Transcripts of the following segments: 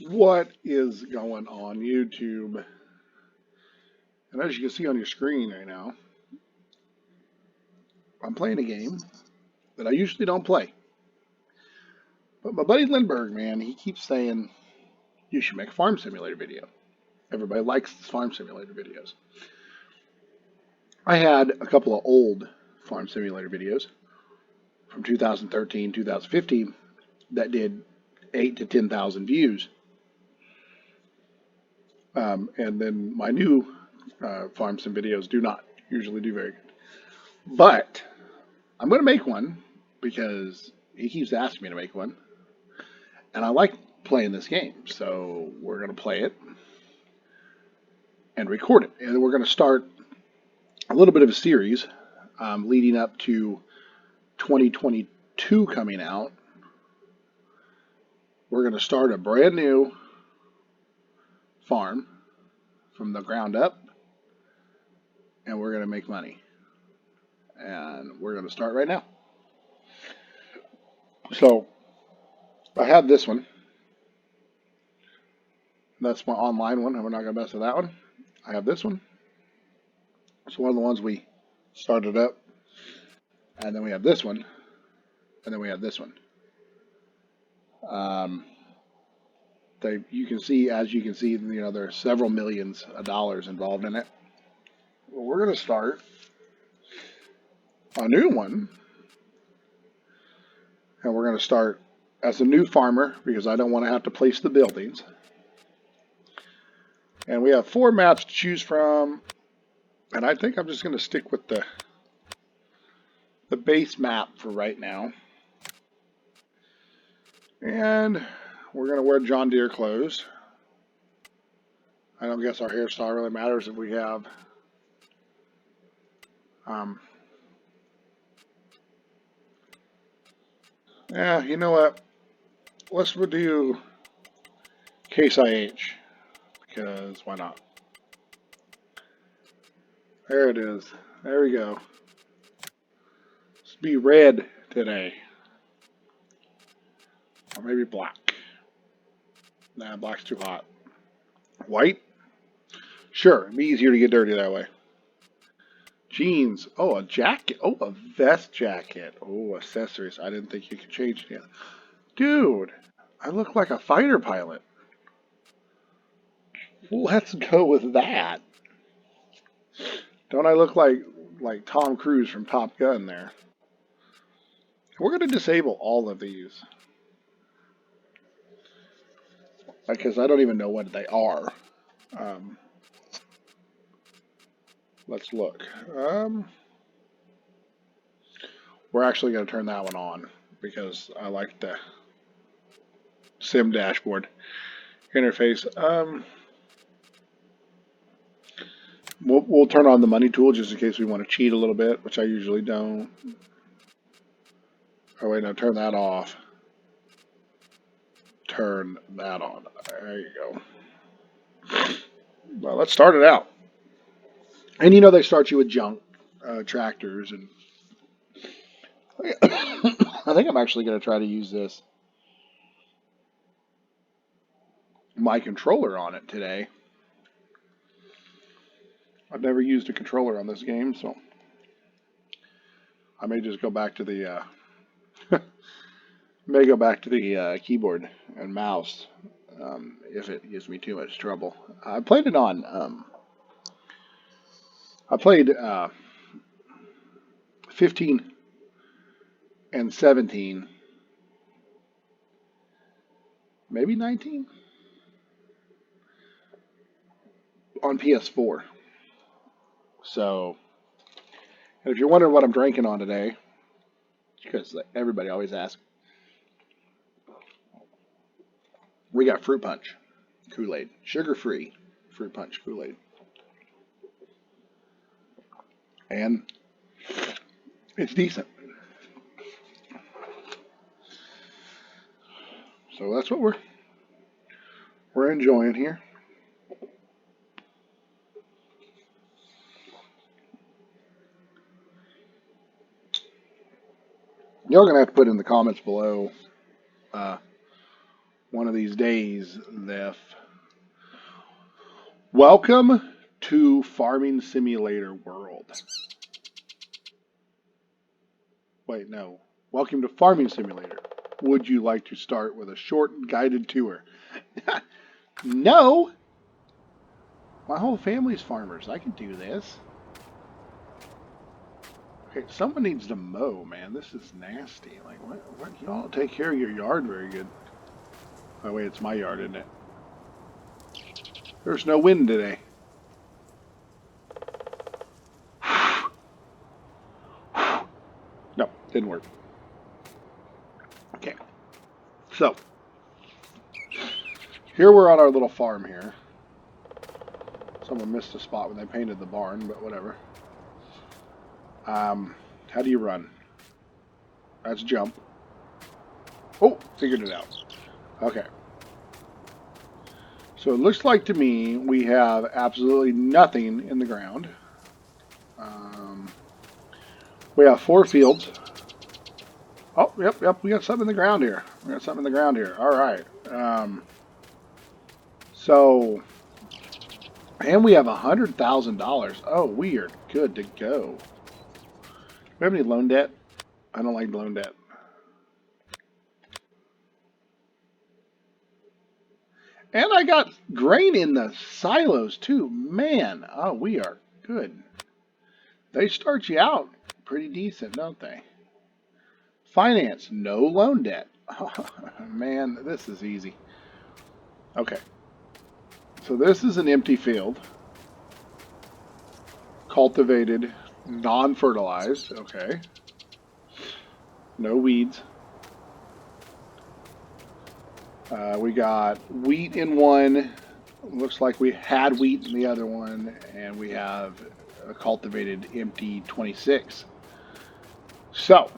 What is going on YouTube? And as you can see on your screen right now, I'm playing a game that I usually don't play. But my buddy Lindbergh, man, he keeps saying you should make a farm simulator video. Everybody likes these farm simulator videos. I had a couple of old farm simulator videos from 2013, 2015 that did 8 to 10,000 views. And then my new farm sim videos do not usually do very good. But I'm going to make one because he keeps asking me to make one. And I like playing this game. So we're going to play it and record it. And we're going to start a little bit of a series leading up to 2022 coming out. We're going to start a brand new farm from the ground up. And we're going to make money. And we're going to start right now. So I have this one. That's my online one. We're not going to mess with that one. I have this one. It's one of the ones we started up. And then we have this one. And then we have this one. You can see, as you can see, there's several millions of dollars involved in it. Well, we're going to start a new one. And we're going to start as a new farmer because I don't want to have to place the buildings. And we have 4 maps to choose from. And I think I'm just going to stick with the base map for right now. And we're going to wear John Deere clothes. I don't guess our hairstyle really matters if we have yeah, you know what? Let's do Case IH because why not? There it is. There we go. Let's be red today. Or maybe black. Nah, black's too hot. White? Sure, it'd be easier to get dirty that way. Jeans. Oh, a jacket. Oh, a vest jacket. Oh, accessories. I didn't think you could change it. Dude, I look like a fighter pilot. Let's go with that. Don't I look like Tom Cruise from Top Gun there? We're going to disable all of these. Because I don't even know what they are. Let's look. We're actually going to turn that one on because I like the sim dashboard interface. We'll turn on the money tool just in case we want to cheat a little bit, which I usually don't. Oh wait, no, turn that off. Turn that on. There you go. Well, let's start it out. And they start you with junk tractors, and I think I'm actually going to try to use my controller on it today. I've never used a controller on this game, so I may just go back to the keyboard and mouse if it gives me too much trouble. I played it on. I played 15 and 17, maybe 19 on PS4. So, and if you're wondering what I'm drinking on today, because everybody always asks, we got fruit punch Kool-Aid, sugar-free fruit punch Kool-Aid, and it's decent. So that's what we're enjoying here. Y'all gonna have to put in the comments below one of these days, Zeph. Welcome to Farming Simulator World. Wait, no. Welcome to Farming Simulator. Would you like to start with a short guided tour? No! My whole family's farmers. I can do this. Okay, someone needs to mow, man. This is nasty. Like, what? Y'all don't take care of your yard very good. Oh, wait, it's my yard, isn't it? There's no wind today. No, didn't work. Okay. So, here we're on our little farm here. Someone missed a spot when they painted the barn, but whatever. How do you run? That's jump. Oh, figured it out. Okay. So it looks like to me we have absolutely nothing in the ground. We have 4 fields. Oh, yep, we got something in the ground here. All right. So, and we have $100,000. Oh, we are good to go. Do we have any loan debt? I don't like loan debt. And I got grain in the silos too. Man, oh, we are good. They start you out pretty decent, don't they? Finance, no loan debt. Oh, man, this is easy. Okay. So this is an empty field. Cultivated, non-fertilized. Okay. No weeds. We got wheat in one. Looks like we had wheat in the other one. And we have a cultivated empty 26. So.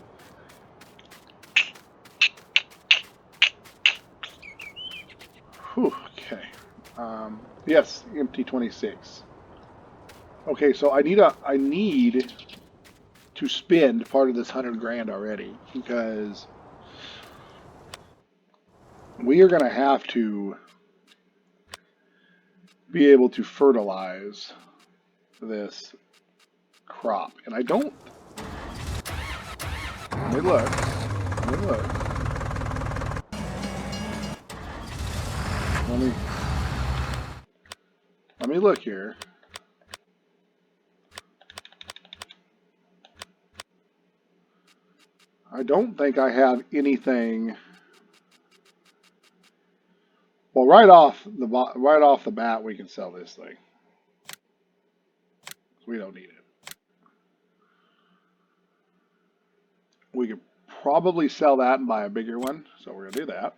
Whew, okay. Yes, empty 26. Okay, so I need to spend part of this 100 grand already because we are going to have to be able to fertilize this crop. And I don't... Let me look. Let me look here. I don't think I have anything... Well, right off the bat, we can sell this thing. We don't need it. We could probably sell that and buy a bigger one, so we're gonna do that.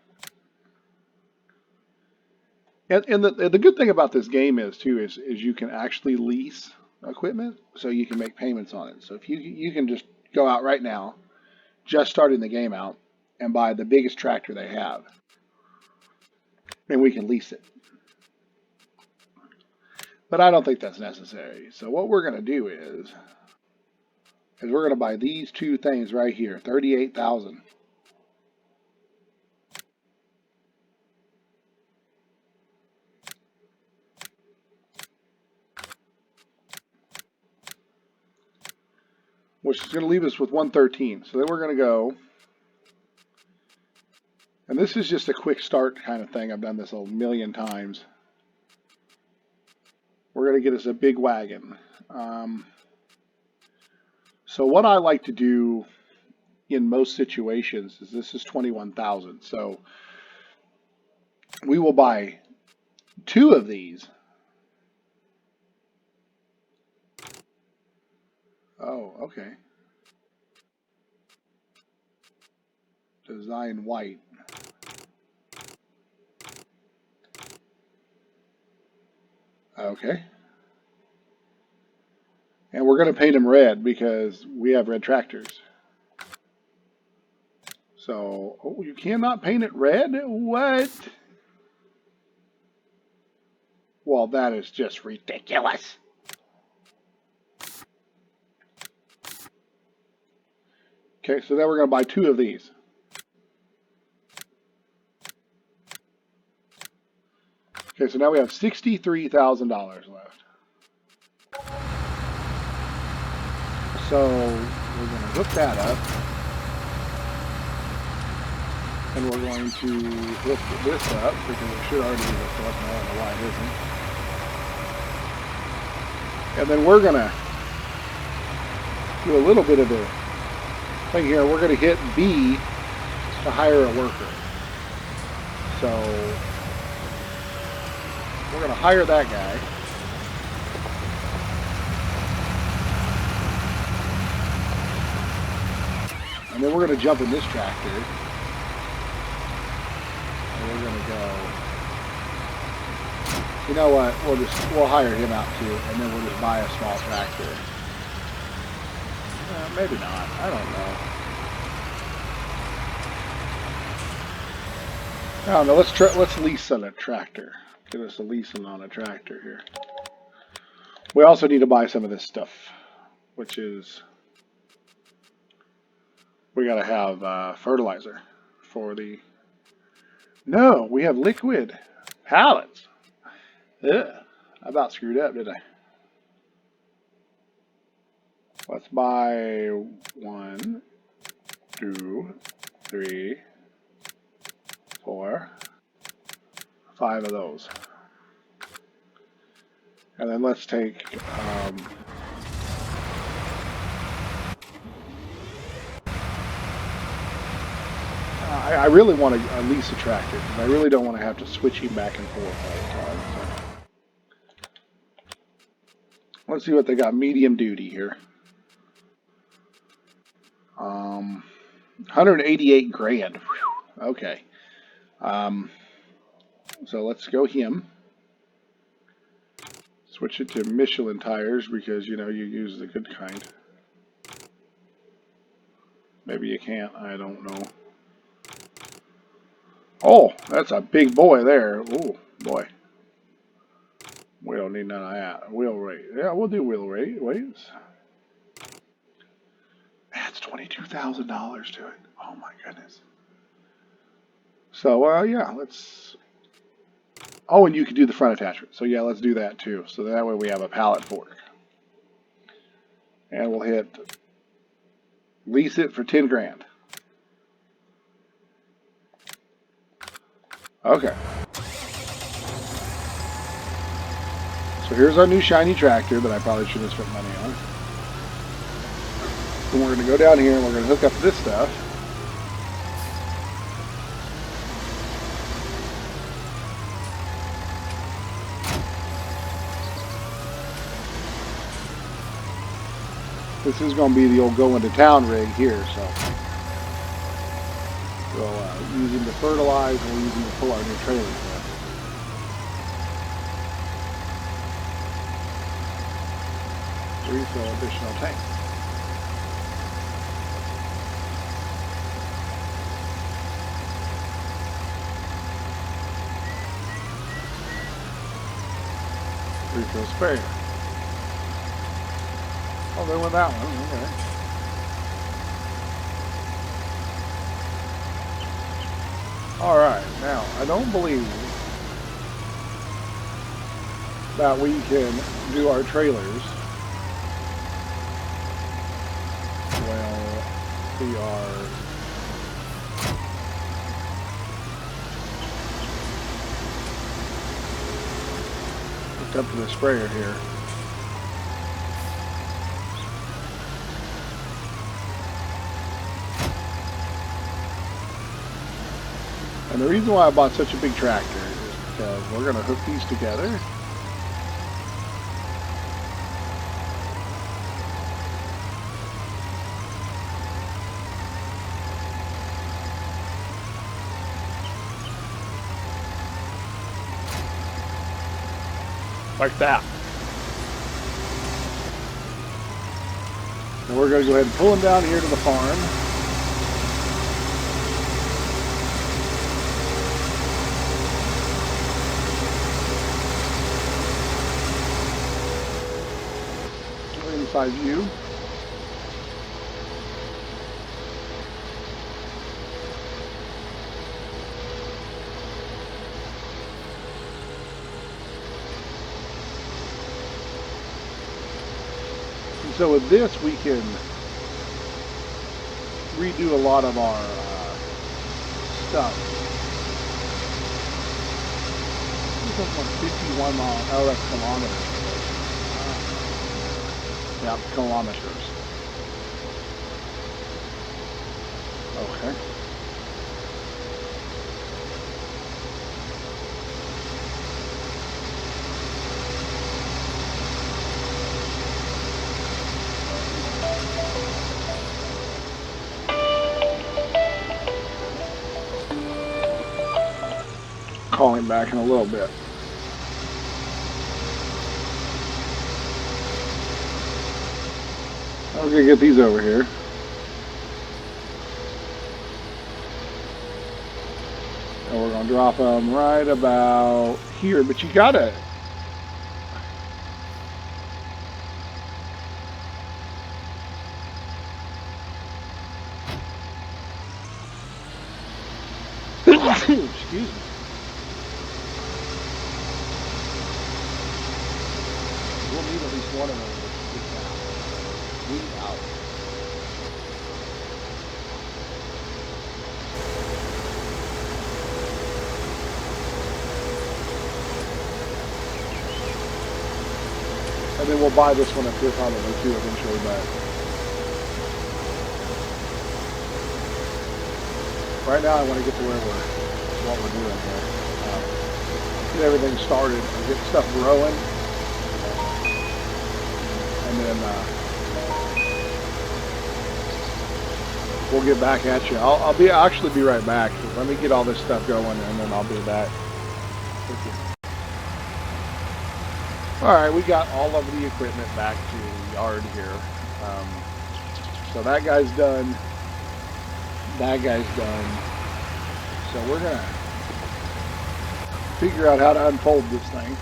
And the good thing about this game is you can actually lease equipment, so you can make payments on it. So if you can just go out right now, just starting the game out, and buy the biggest tractor they have, and we can lease it. But I don't think that's necessary. So what we're going to do is we're going to buy these 2 things right here, 38,000. Which is going to leave us with 113. So then we're going to go, and this is just a quick start kind of thing. I've done this a million times. We're going to get us a big wagon. So what I like to do in most situations is this is 21,000. So we will buy 2 of these. Oh, okay. Design white. Okay. And we're going to paint them red because we have red tractors. So, oh, you cannot paint it red? What? Well, that is just ridiculous. Okay, so then we're going to buy 2 of these. Okay, so now we have $63,000 left. So we're going to hook that up. And we're going to hook this up because it should already be hooked up. I don't know why it isn't. And then we're going to do a little bit of the thing here. We're going to hit B to hire a worker. So we're going to hire that guy. And then we're going to jump in this tractor. And we're going to go, you know what, we'll hire him out too. And then we'll just buy a small tractor. Maybe not. I don't know. I don't know. Let's lease on a tractor. Get us a leasing on a tractor here. We also need to buy some of this stuff, which is we got to have fertilizer for the. No, we have liquid pallets. Yeah, I about screwed up, didn't I? Let's buy 1, 2, 3, 4, 5 of those. And then let's take I really want to lease a tractor because I really don't want to have to switch him back and forth all the time. So. Let's see what they got. Medium duty here. 188 grand. Whew. Okay. So let's go him. Switch it to Michelin tires because you know you use the good kind. Maybe you can't. I don't know. Oh, that's a big boy there. Oh boy. We don't need none of that. Wheel rate. Yeah, we'll do wheel rate. Weights. That's $22,000 to it. Oh my goodness. So yeah, let's. Oh, and you can do the front attachment. So yeah, let's do that too. So that way we have a pallet fork. And we'll hit lease it for 10 grand. Okay. So here's our new shiny tractor that I probably should have spent money on. And we're going to go down here and we're going to hook up this stuff. This is going to be the old going to town rig here, so we'll use him to fertilize and we'll use him to pull our new trailers in. Refill additional tank. Refill sprayer. Oh, they went that one. Okay. All right. Now, I don't believe that we can do our trailers while we are hooked up to the sprayer here. And the reason why I bought such a big tractor is because we're going to hook these together. Like that. And we're going to go ahead and pull them down here to the farm. Inside view. So with this, we can redo a lot of our stuff. This is like 51 miles. Oh, that's kilometers. Yeah, kilometers. Okay. Call him back in a little bit. I'm gonna get these over here. And we're gonna drop them right about here, but you gotta. Excuse me. We'll need at least one of those to get that weed out. And then we'll buy this one up here probably too eventually, but right now I want to get to what we're doing here. Get everything started and get stuff growing. And then we'll get back at you. I'll actually be right back. Let me get all this stuff going and then I'll be back. Alright, we got all of the equipment back to the yard here. So that guy's done. That guy's done. So we're going to figure out how to unfold this thing.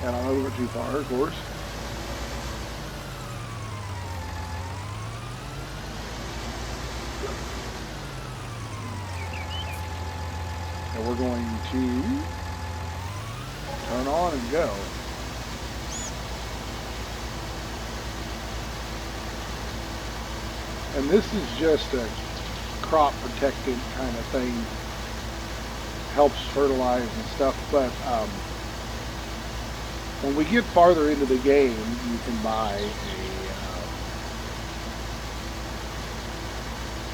And I'm over too far, of course. And we're going to turn on and go. And this is just a crop protectant kind of thing. Helps fertilize and stuff, but when we get farther into the game, you can buy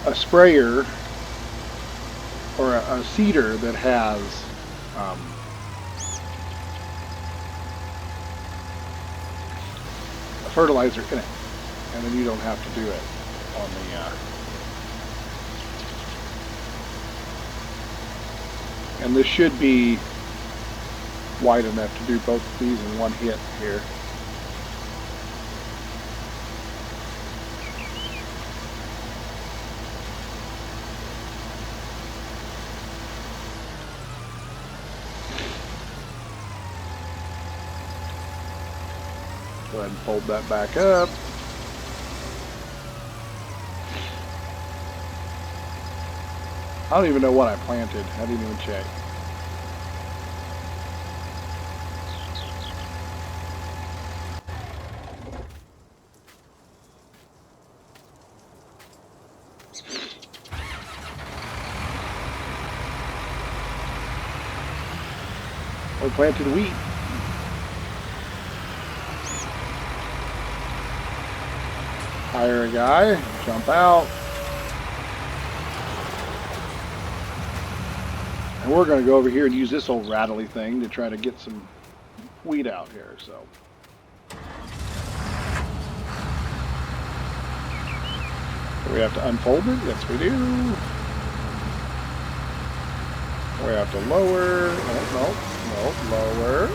a sprayer or a seeder that has a fertilizer in it, and then you don't have to do it on the and this should be wide enough to do both of these in one hit here. Go ahead and fold that back up. I don't even know what I planted. I didn't even check. We planted wheat. Hire a guy, jump out. And we're going to go over here and use this old rattly thing to try to get some wheat out here. So we have to unfold it. Yes, we do. We have to lower. No, lower.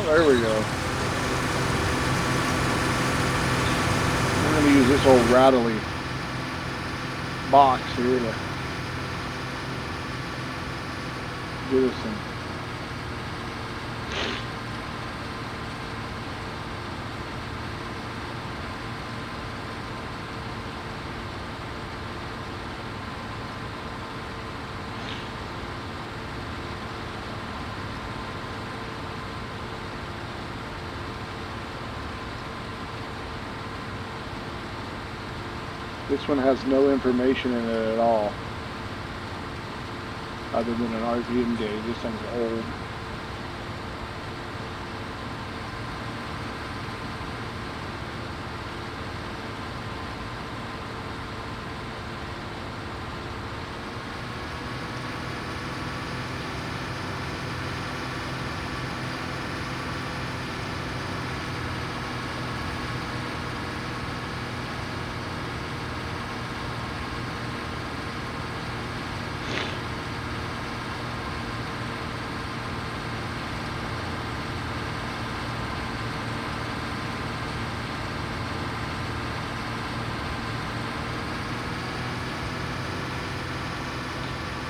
There we go. We're going to use this old rattly box here to do this in. This one has no information in it at all, other than an RPM gauge. This thing's old.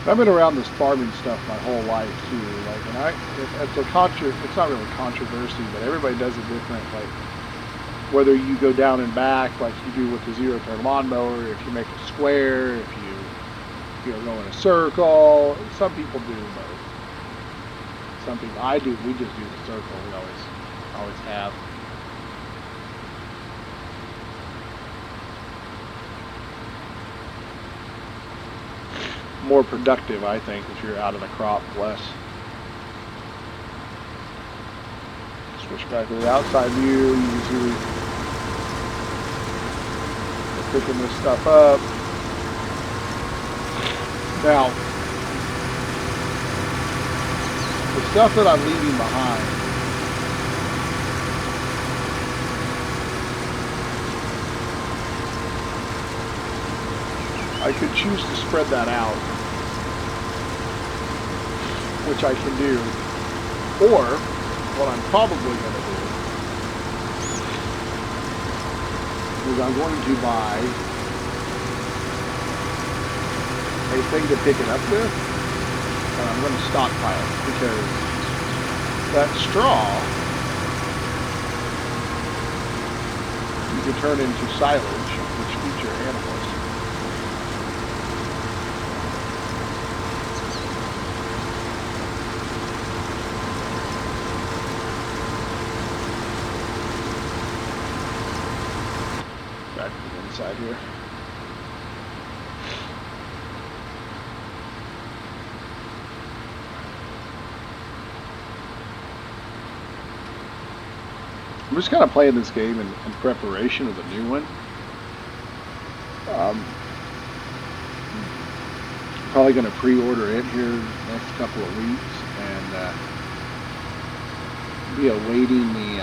I've been around this farming stuff my whole life too. Like, and it's not really controversy, but everybody does it different. Like, whether you go down and back like you do with the zero-turn lawnmower, if you make a square, if you go in a circle. Some people do both. Some people, we just do the circle. We always have. More productive, I think, if you're out of the crop less. Switch back to the outside view. You can see we're picking this stuff up. Now, the stuff that I'm leaving behind, I could choose to spread that out, which I can do, or what I'm probably going to do is I'm going to buy a thing to pick it up with, and I'm going to stockpile it, because that straw you can turn into silage, which feeds your animals. Back to the inside here. I'm just kind of playing this game in preparation of the new one. Probably going to pre-order it here next couple of weeks, and be awaiting the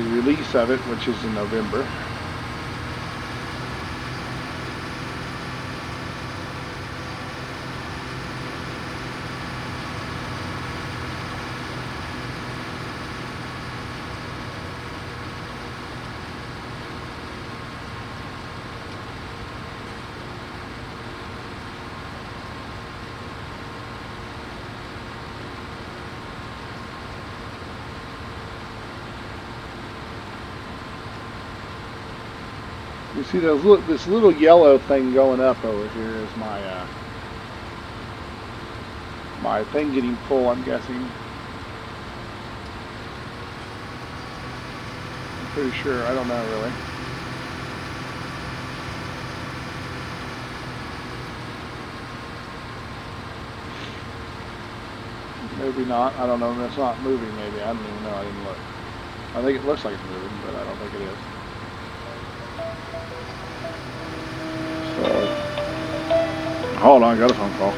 release of it, which is in November. You see this little yellow thing going up over here is my thing getting full, I'm guessing. I'm pretty sure, I don't know really. Maybe not, I don't know, it's not moving maybe, I don't even know, I didn't look. I think it looks like it's moving, but I don't think it is. Hold on, I got a phone call.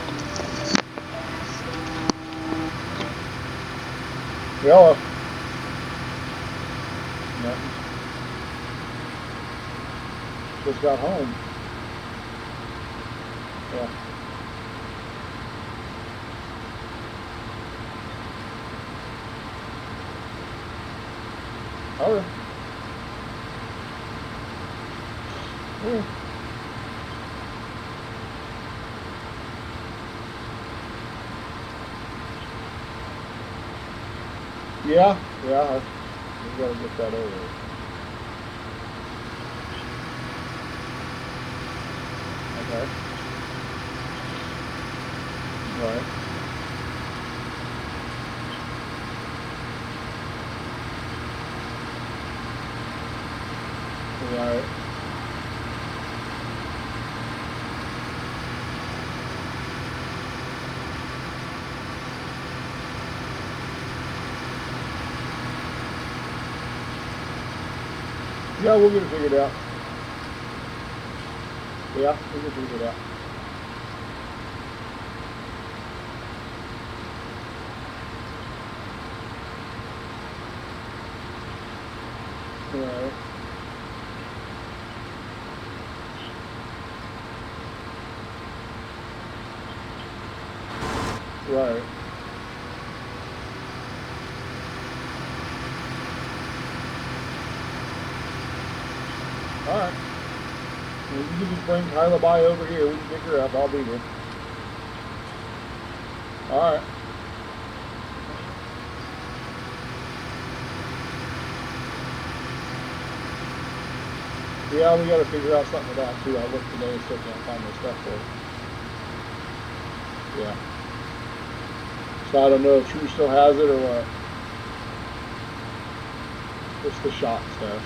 Yellow. Nothing. Just got home. Yeah. All right. Yeah. Yeah, yeah, we gotta get that over. Okay. Right. Right. Yeah, we'll get it figured out. Yeah, we'll get it figured out. Right. Right. All right. Well, you can just bring Kyla by over here. We can pick her up. I'll be here. All right. Yeah, we got to figure out something with that too. I looked today and still can't find my stuff for it. Yeah. So I don't know if True still has it or what. It's the shot stuff.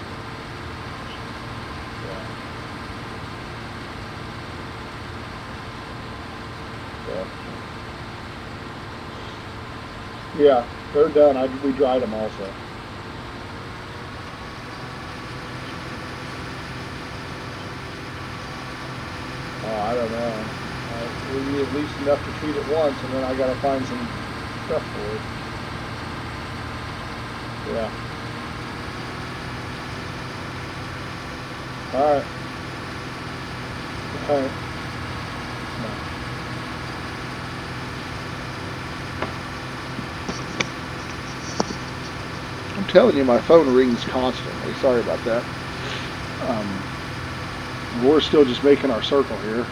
Yeah. Yeah, they're done. We dried them also. Oh, I don't know. We need at least enough to treat it once, and then I got to find some stuff for it. Yeah. All right. All right. I'm telling you, my phone rings constantly. Sorry about that. We're still just making our circle here.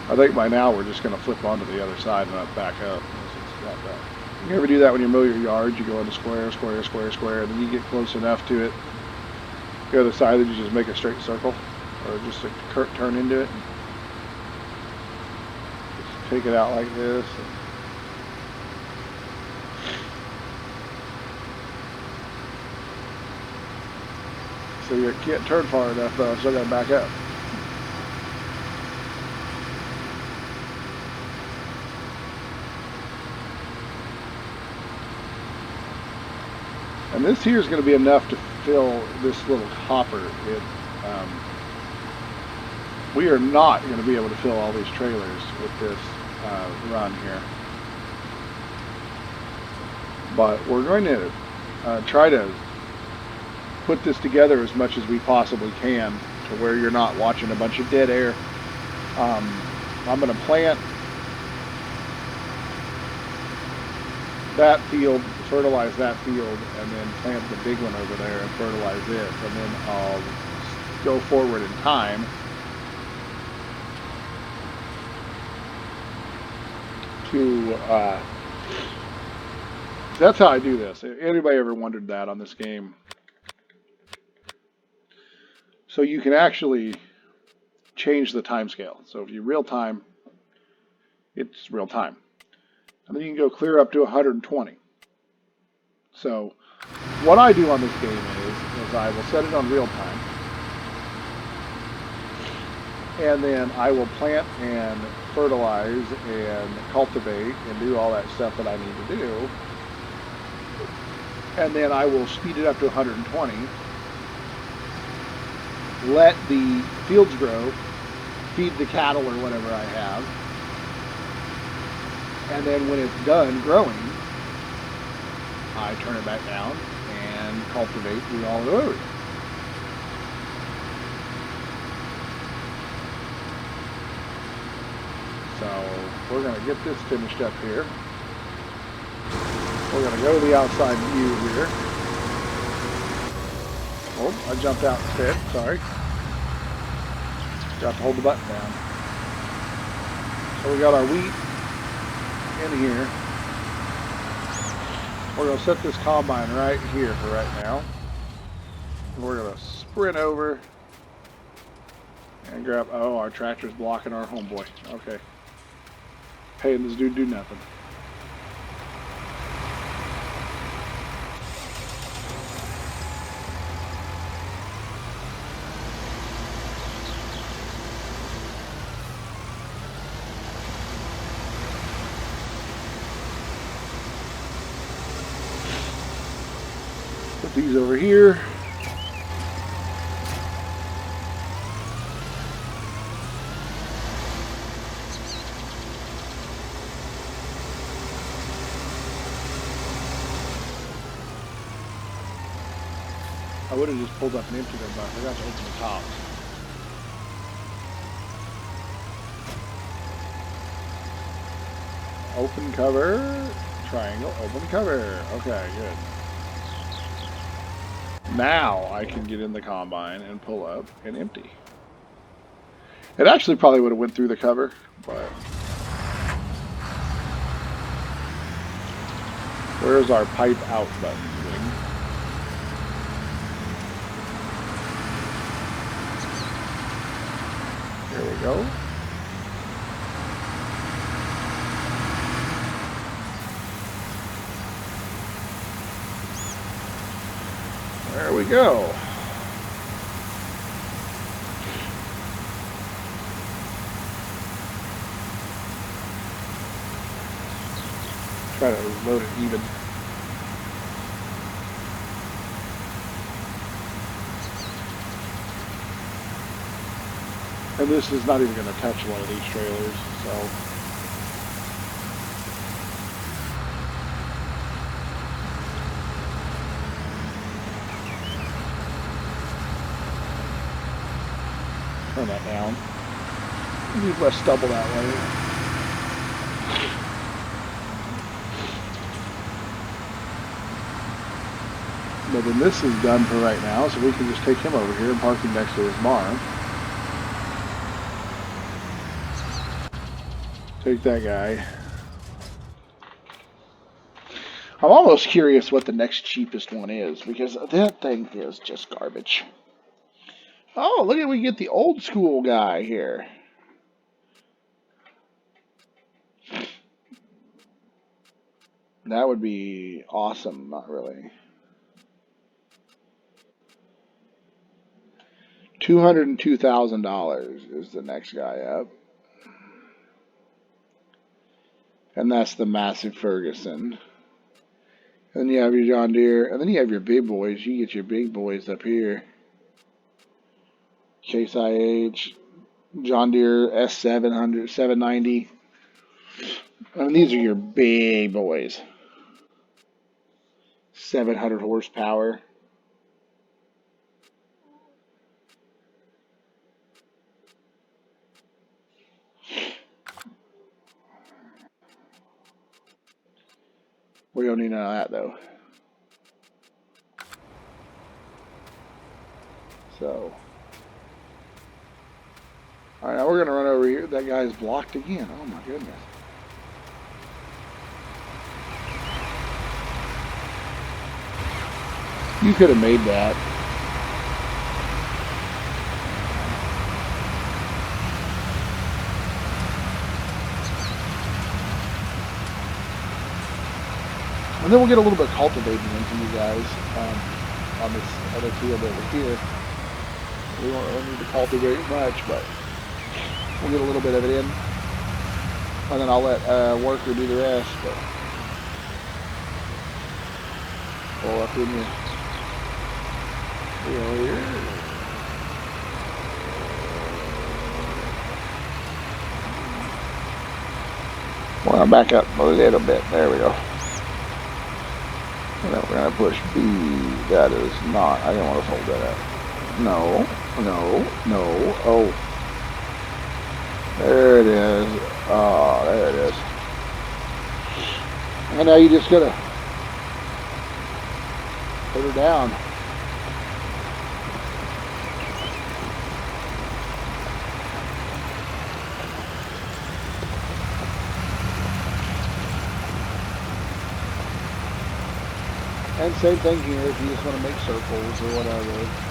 I think by now we're just going to flip onto the other side and not back up. You ever do that when you mow your yard? You go into square, square, square, square, and then you get close enough to it, the other side, that you just make a straight circle, or just a turn into it. Just take it out like this. So you can't turn far enough though, so I got to back up. And this here is going to be enough to fill this little hopper. We are not going to be able to fill all these trailers with this run here. But we're going to try to put this together as much as we possibly can to where you're not watching a bunch of dead air. I'm going to plant that field, fertilize that field, and then plant the big one over there and fertilize it, and then I'll go forward in time to that's how I do this. Anybody ever wondered that on this game? So you can actually change the time scale. So if you real time, it's real time. And then you can go clear up to 120. So what I do on this game is I will set it on real time, and then I will plant and fertilize and cultivate and do all that stuff that I need to do. And then I will speed it up to 120, let the fields grow, feed the cattle or whatever I have, and then when it's done growing, I turn it back down and cultivate, do all over again. So we're going to get this finished up here. We're going to go to the outside view here. Oh, I jumped out instead. Sorry. Got to hold the button down. So we got our wheat in here. We're going to set this combine right here for right now. We're going to sprint over and grab... Oh, our tractor's blocking our homeboy. Okay. Hey, this dude do nothing. Put these over here. I would have just pulled up and emptied them, but I forgot to open the tops. Open cover, triangle, open cover. Okay, good. Now I can get in the combine and pull up and empty. It actually probably would have went through the cover, but... Where's our pipe out button? There we go. There we go. Try to load it even. And this is not even going to touch one of these trailers, so. Turn that down. Leave less stubble that way. But then this is done for right now, so we can just take him over here and park him next to his barn. Take that guy. I'm almost curious what the next cheapest one is, because that thing is just garbage. Oh, look at we get the old school guy here. That would be awesome, not really. $202,000 is the next guy up. And that's the massive Ferguson. And then you have your John Deere, and then you have your big boys. You get your big boys up here. Case IH, John Deere S700, 790. I mean, these are your big boys. 700 horsepower. We don't need none of that, though. So. Alright, now we're going to run over here. That guy's blocked again. Oh, my goodness. You could have made that. And then we'll get a little bit cultivating in from you guys on this other field over here. We won't really need to cultivate much, but we'll get a little bit of it in. And then I'll let worker do the rest. But pull up in here. Here. Well, I'll back up a little bit. There we go. And then we're going to push B. That is not. I didn't want to fold that up. No. Oh. There it is. Oh, there it is. And now you just got to put her down. And same thing here, if you just want to make circles or whatever.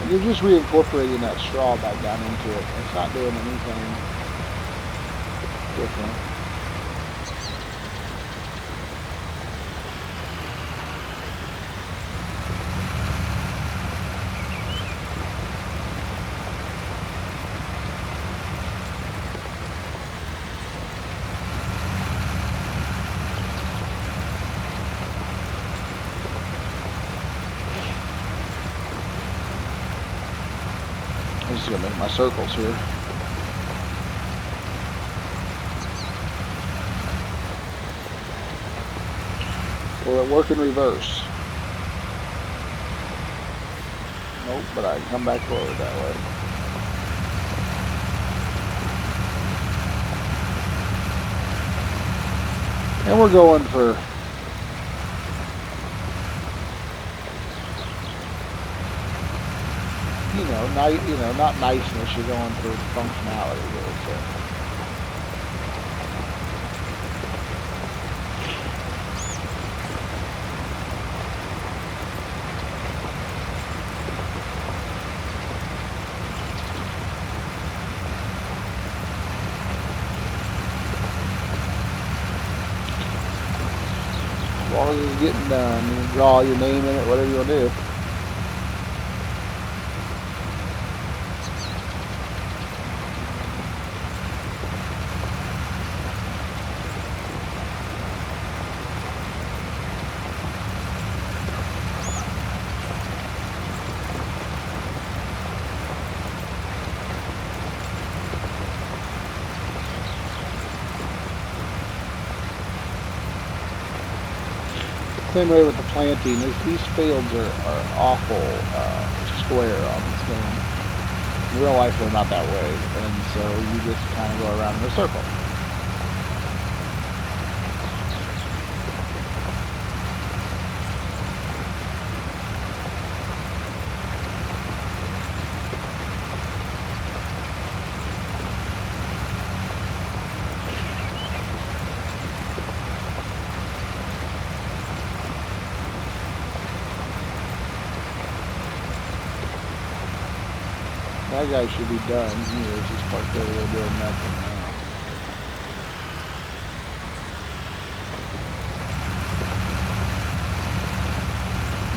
You're just reincorporating that straw back down into it. It's not doing anything different. I'm just gonna make my circles here. Will it work in reverse? Nope, but I can come back forward that way. And we're going for not niceness, you're going for functionality here, so. As long as it's getting done, you can draw your name in it, whatever you want to do. Same way with the planting, these fields are awful square on this game. In real life they're not that way, and so you just kind of go around in a circle. That guy should be done. He is just parked over there doing nothing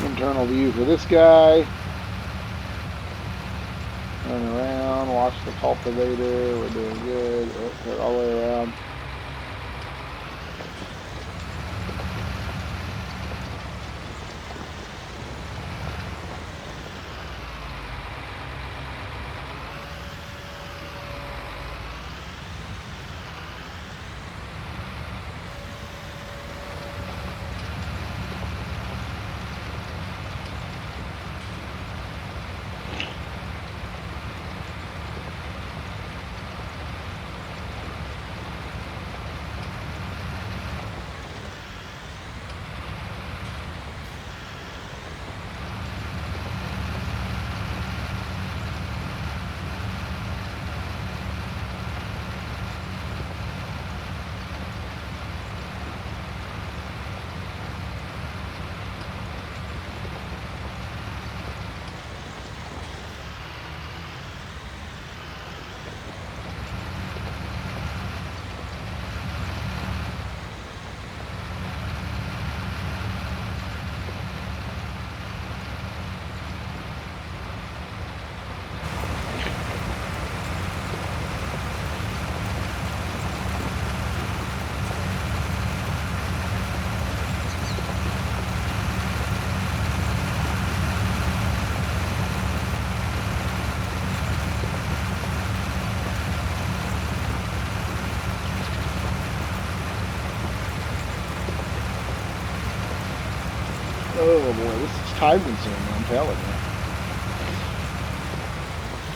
now. Internal view for this guy. Run around, watch the cultivator. We're doing good. Oh, all the way around. Oh boy, this is time consuming, I'm telling you.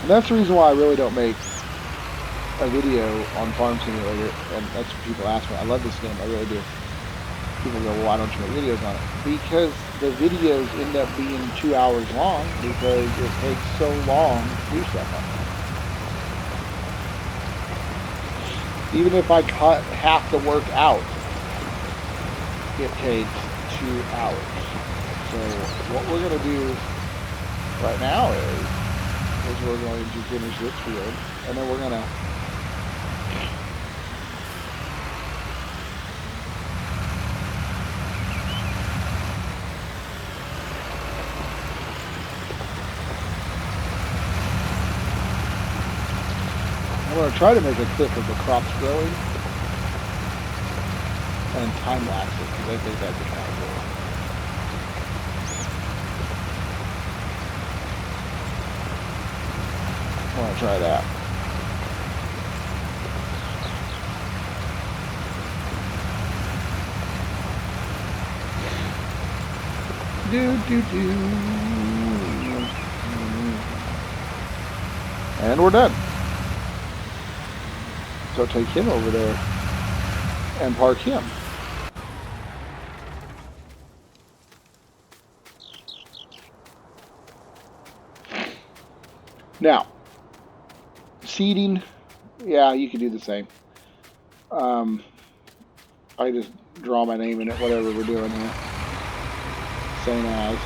And that's the reason why I really don't make a video on Farm Simulator, and that's what people ask me. I love this game, I really do. People go, well, why don't you make videos on it? Because the videos end up being 2 hours long because it takes so long to do stuff on it. Even if I cut half the work out, it takes 2 hours. So what we're going to do right now is we're going to finish this field, and then we're going to try to make a clip of the crops growing and time lapse it, because I think that'd be kind of cool. I want to try that. And we're done. So take him over there and park him. Now, seeding, yeah, you can do the same. I just draw my name in it, whatever we're doing here. Same as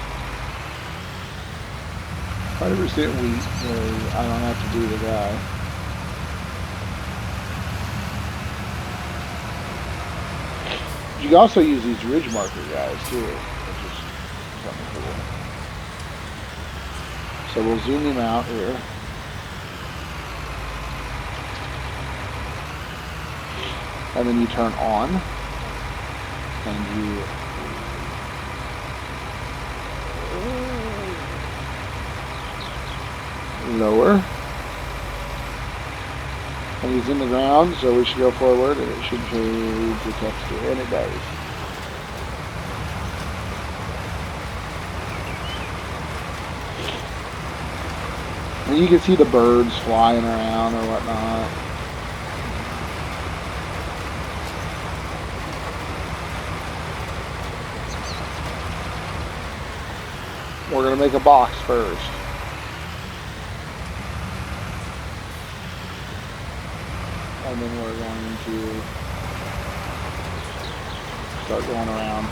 100% wheat, so I don't have to do the guy. You can also use these ridge marker guys too, which is something cool. So we'll zoom him out here. And then you turn on, and you lower. And he's in the ground, so we should go forward, and it should change the texture, and it does. And you can see the birds flying around or whatnot. We're going to make a box first. And then we're going to start going around.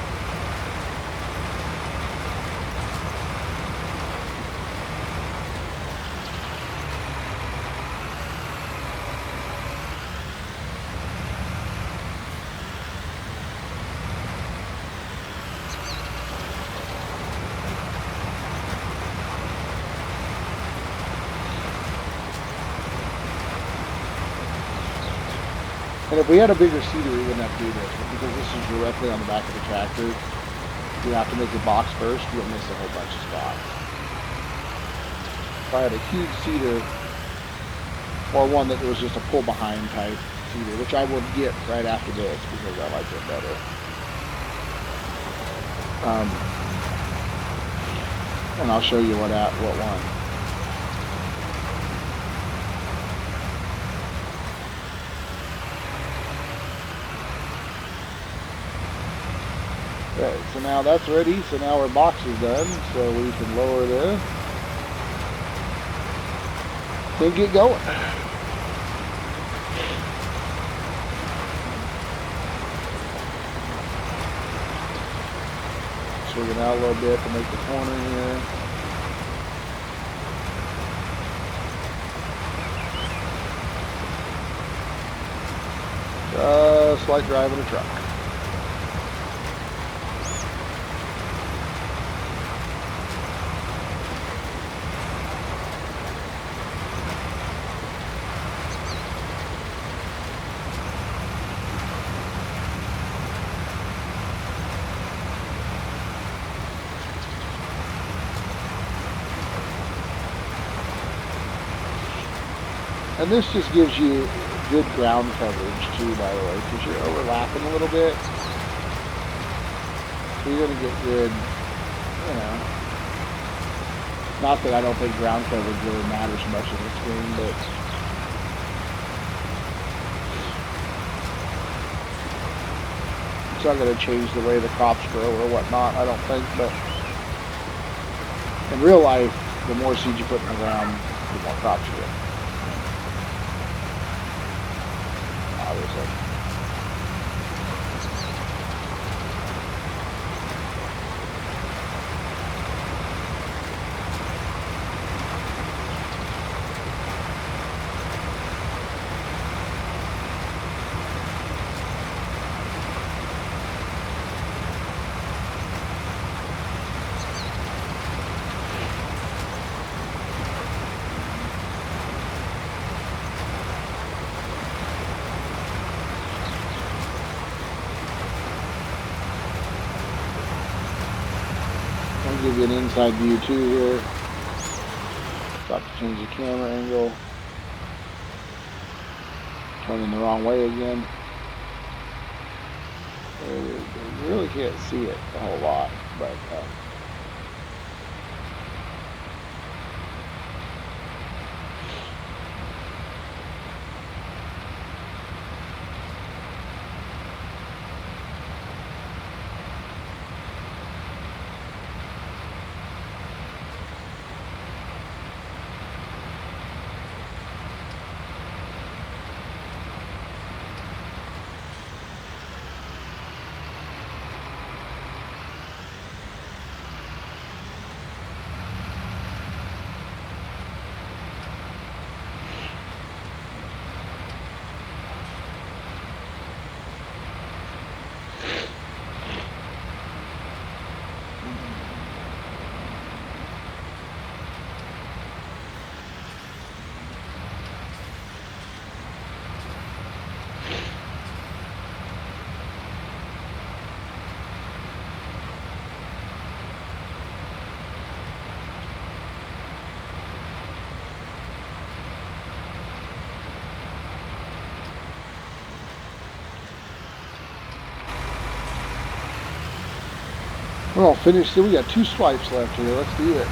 And if we had a bigger seeder, we wouldn't have to do this. But because this is directly on the back of the tractor, you have to make the box first, you'll miss a whole bunch of spots. If I had a huge seeder, or one that was just a pull-behind type seeder, which I would get right after this because I like it better. And I'll show you what one. Okay, so now that's ready, so now our box is done, so we can lower this and get going. Swing it out a little bit to make the corner here. Just like driving a truck. And this just gives you good ground coverage too, by the way, because you're overlapping a little bit. So you're going to get good, Not that I don't think ground coverage really matters much in this game, but it's not going to change the way the crops grow or whatnot, I don't think. But in real life, the more seeds you put in the ground, the more crops you get. Obviously. I'll give you an inside view too here. About to change the camera angle. Turning the wrong way again. You really can't see it a whole lot, but we're all finished. We got 2 swipes left here. Let's do it.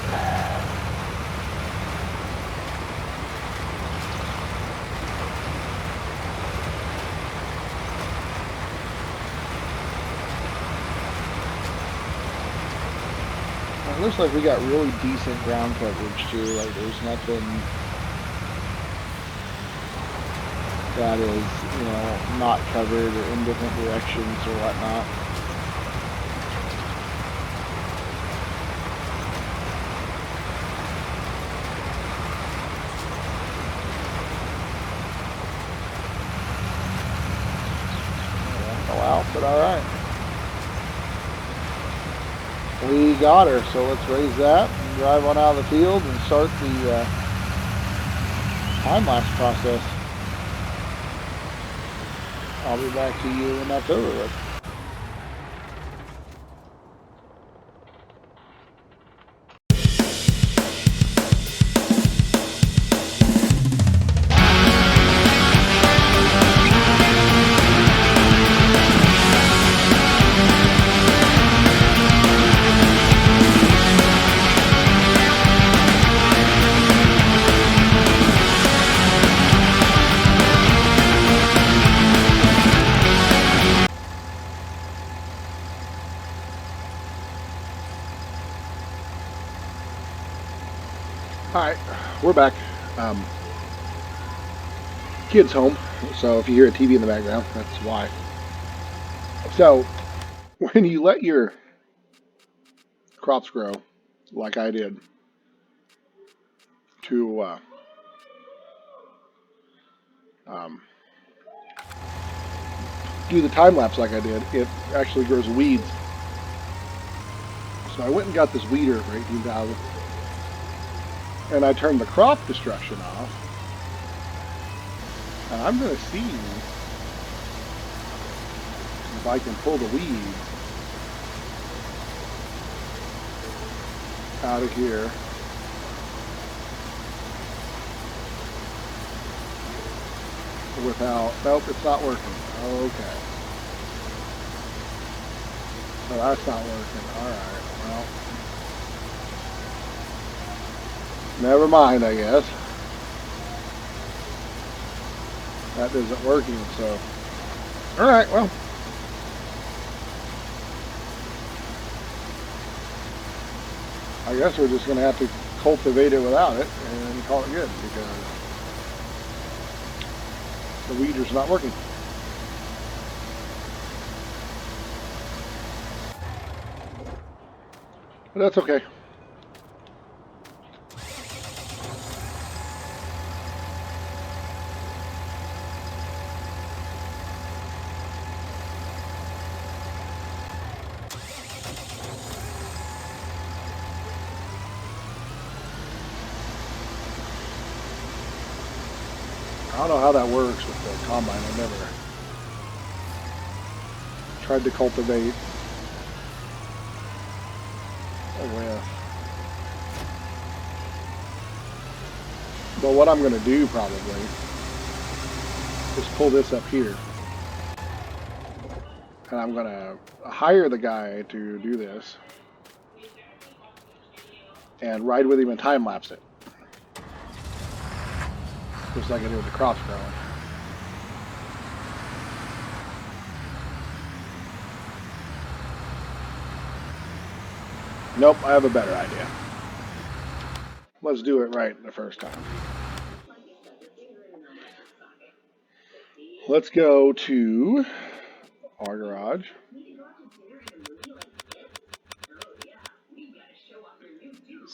It looks like we got really decent ground coverage too. Like there's nothing that is, you know, not covered or in different directions or whatnot. Out, but all right, we got her. So let's raise that and drive on out of the field and start the time-lapse process. I'll be back to you when that's over with. Alright, we're back. Kid's home, so if you hear a TV in the background, that's why. So, when you let your crops grow, like I did, to do the time lapse like I did, it actually grows weeds. So I went and got this weeder for $18,000. And I turned the crop destruction off. And I'm going to see if I can pull the weeds out of here. Without, nope, it's not working. Okay. So that's not working. Alright, well. Never mind, I guess. That isn't working, so. Alright, well. I guess we're just going to have to cultivate it without it and call it good because the weeder's not working. But that's okay. I don't know how that works with the combine. I never tried to cultivate with. But what I'm going to do probably is pull this up here. And I'm going to hire the guy to do this and ride with him and time lapse it. Just like I do with the crops growing. Nope, I have a better idea. Let's do it right the first time. Let's go to our garage.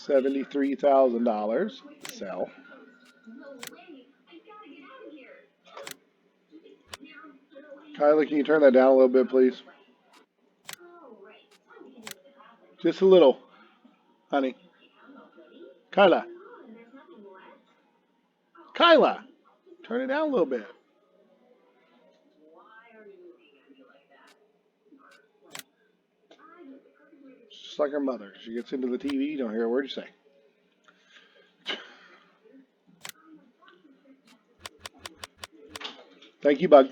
$73,000. Sell. Kyla, can you turn that down a little bit, please? Just a little, honey. Kyla. Kyla, turn it down a little bit. Just like her mother. She gets into the TV, you don't hear a word you say. Thank you, bug.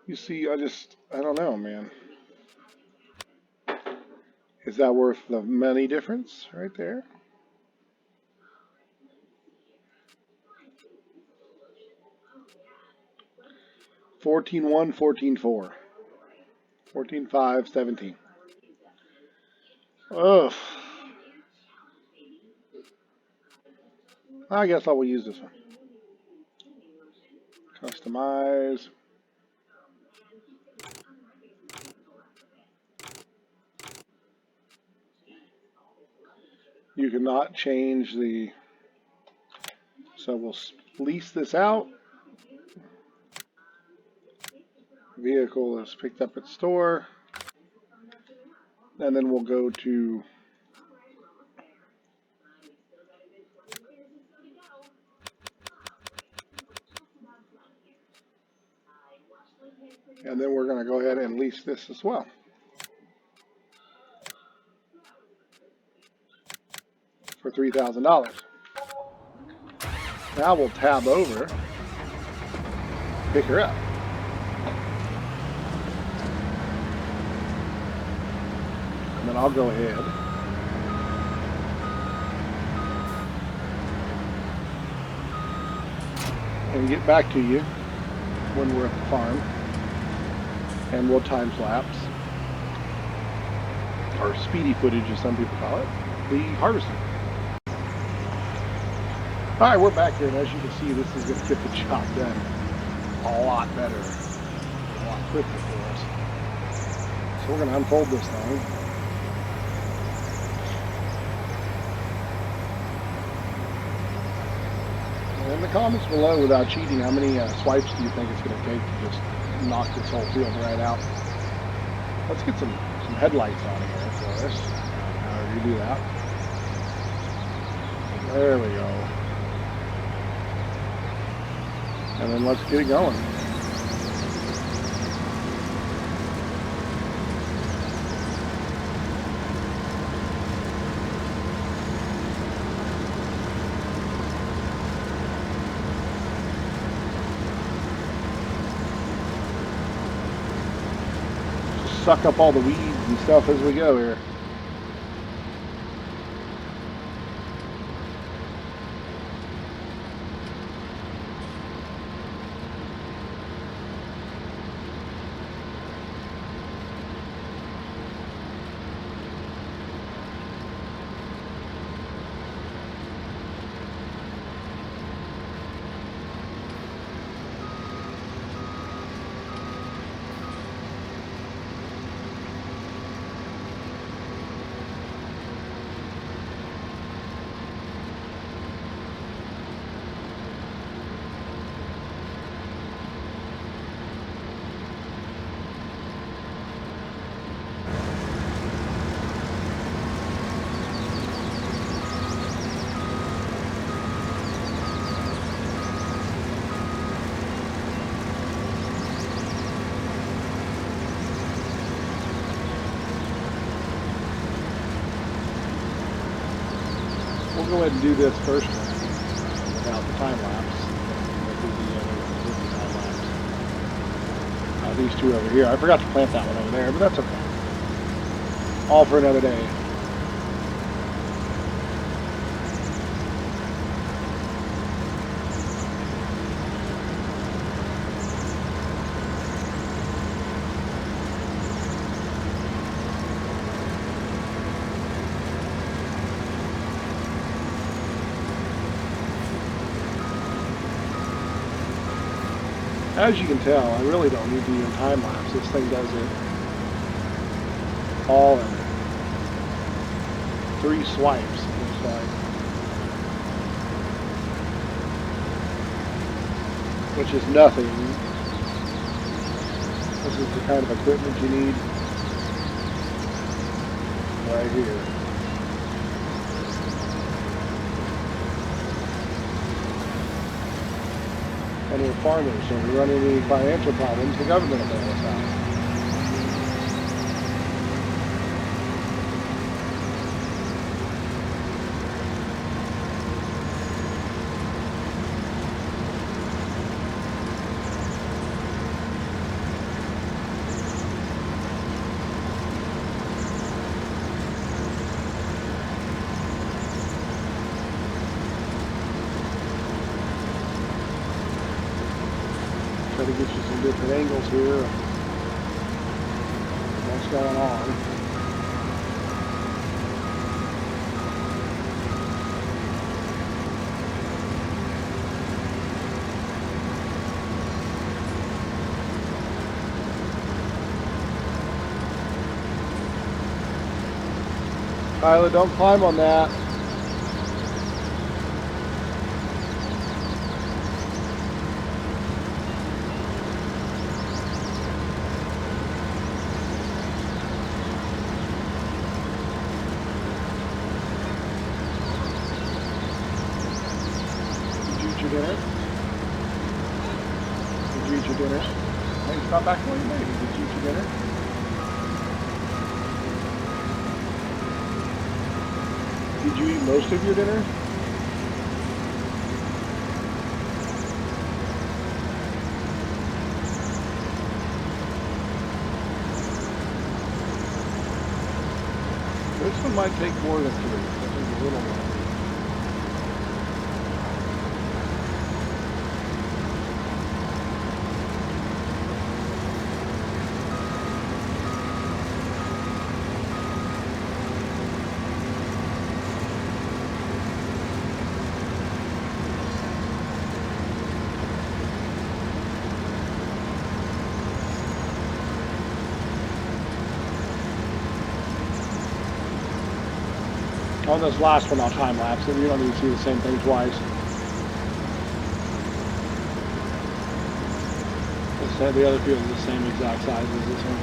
You see, I don't know, man. Is that worth the money difference right there? $14,100, $14,400. $14,500, $17,000. Ugh. I guess I will use this one. Customize. You cannot change the, so we'll lease this out. Vehicle is picked up at store. And then we'll go to and then we're going to go ahead and lease this as well. For $3,000. Now we'll tab over, pick her up. And then I'll go ahead and get back to you when we're at the farm. And we'll time lapse, or speedy footage as some people call it, the harvesting. Alright, we're back here, and as you can see, this is going to get the job done a lot better, a lot quicker for us. So we're going to unfold this thing. And in the comments below, without cheating, how many swipes do you think it's going to take to just knock this whole field right out? Let's get some headlights on here for us. However you do that. There we go. And then let's get it going. Just suck up all the weeds and stuff as we go here. I'll go ahead and do this first one without the time lapse. We'll do the other one with the time lapse. These two over here. I forgot to plant that one over there, but that's okay. All for another day. As you can tell, I really don't need to do time lapse. This thing does it all in 3 swipes, it looks like. Which is nothing. This is the kind of equipment you need right here. And we're farmers, so if we run into any financial problems, the government will bail us out. Try to get you some different angles here of what's going on. Tyler, don't climb on that. Your dinner? Did you eat your dinner? Hey, stop back for you, baby. Did you eat your dinner? Did you eat most of your dinner? This one might take more than 3. This is a little one. On this last one, I'll time lapse it. You don't need to see the same thing twice. The other field is the same exact size as this one.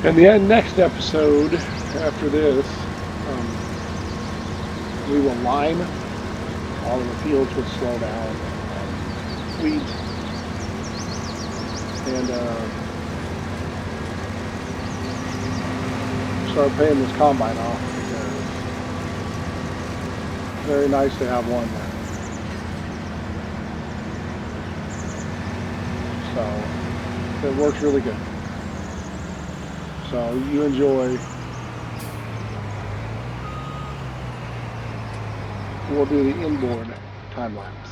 In the next episode, after this, we will lime all of the fields with slow down weeds, and start paying this combine off. It's very nice to have one there. So it works really good. So you enjoy. We'll do the inboard time lapse.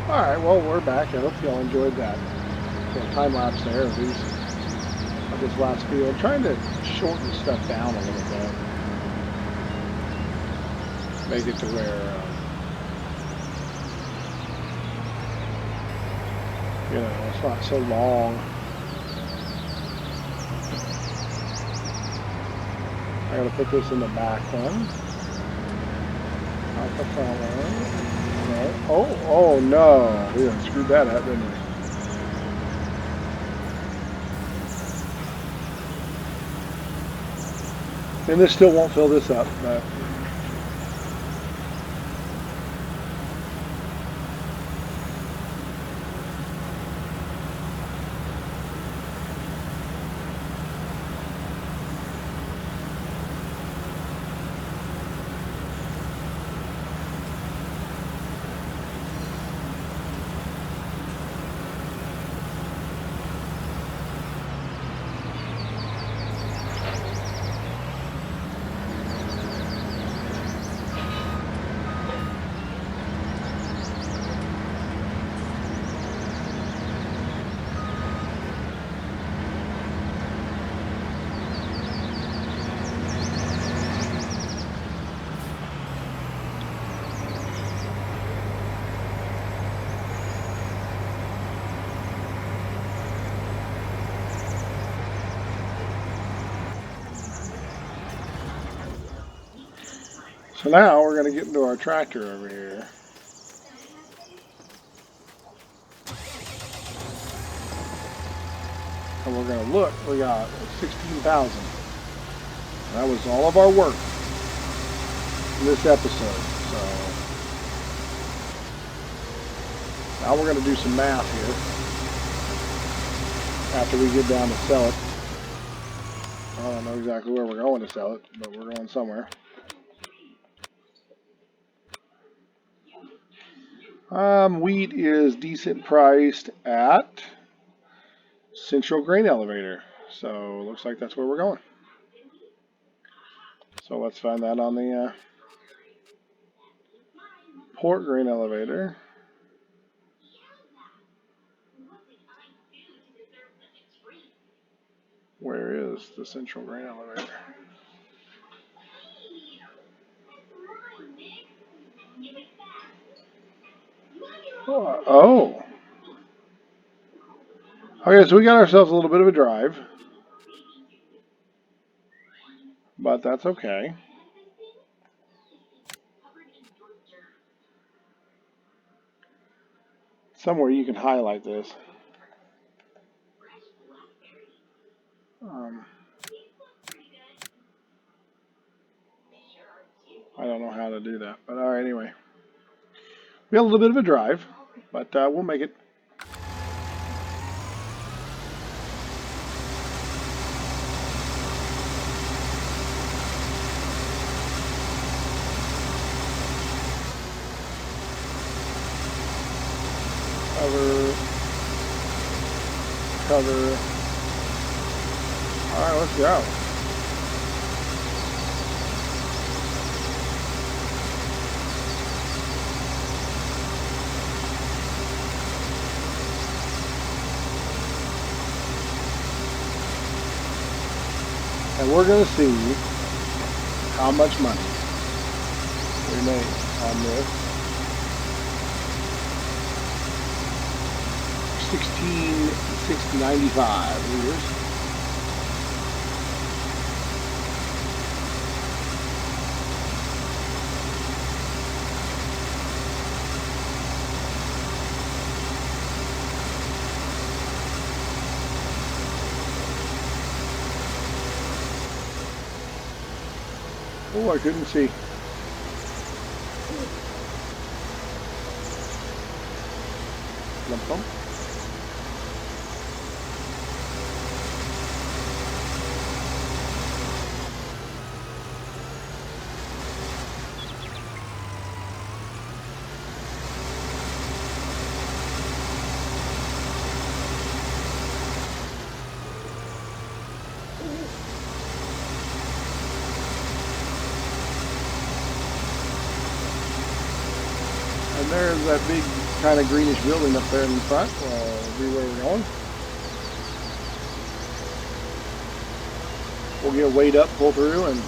Alright, well, we're back. I hope y'all enjoyed that little time lapse there of this last video. I'm trying to shorten stuff down a little bit. Make it to where, it's not so long. I gotta put this in the back one. Not the front one. No. Oh no. We done screwed that up, didn't we? And this still won't fill this up, but so now we're going to get into our tractor over here. And we're going to look. We got 16,000. That was all of our work in this episode. So now we're going to do some math here after we get down to sell it. I don't know exactly where we're going to sell it, but we're going somewhere. Wheat is decent priced at Central Grain Elevator. So looks like that's where we're going. So let's find that on the Port Grain Elevator. Where is the Central Grain Elevator? Oh. Okay, so we got ourselves a little bit of a drive. But that's okay. Somewhere you can highlight this. I don't know how to do that. But all right, anyway. We have a little bit of a drive, but we'll make it. Cover. All right, let's go. And we're going to see how much money we made on this. 16,695 liters. Oh, I couldn't see. Lump bump. And there's that big kind of greenish building up there in the front. We'll be where we're going. We'll get weighed up, pull through, and you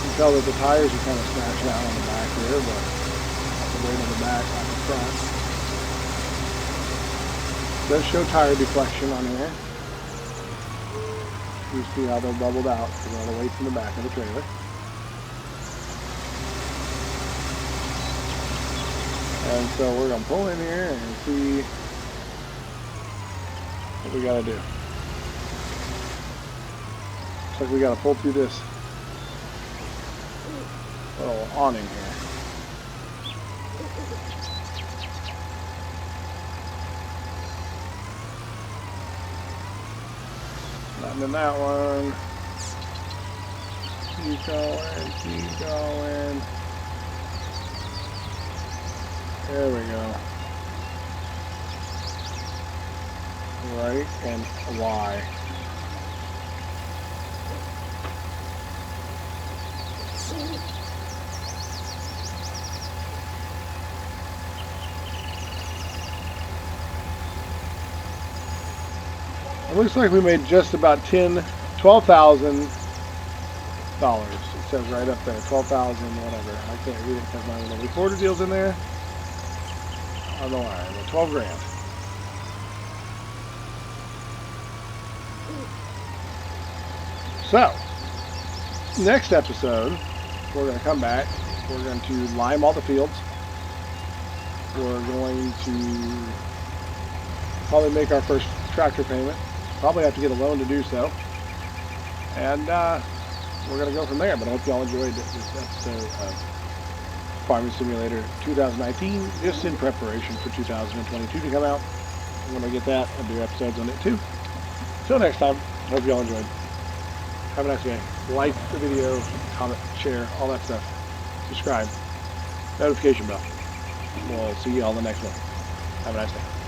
can tell that the tires are kind of scratched out on the back here, but that's the weight on the back, not the front. It does show tire deflection on here. You see how they're bubbled out because all the weight's in the back of the trailer. And so we're going to pull in here and see what we got to do. Looks like we got to pull through this little awning here. Nothing in that one. Keep going, keep going. There we go. Right and Y. It looks like we made just about $12,000. It says right up there, 12,000 whatever. I can't read it because my little recorder deal's in there. On the line, 12 grand. So, next episode, we're going to come back. We're going to lime all the fields. We're going to probably make our first tractor payment. Probably have to get a loan to do so. And we're going to go from there. But I hope you all enjoyed this episode of Farming Simulator 2019, just in preparation for 2022 to come out. And when I get that, I'll do episodes on it too. Till next time, hope you all enjoyed. Have a nice day. Like the video, comment, share, all that stuff. Subscribe. Notification bell. We'll see you all in the next one. Have a nice day.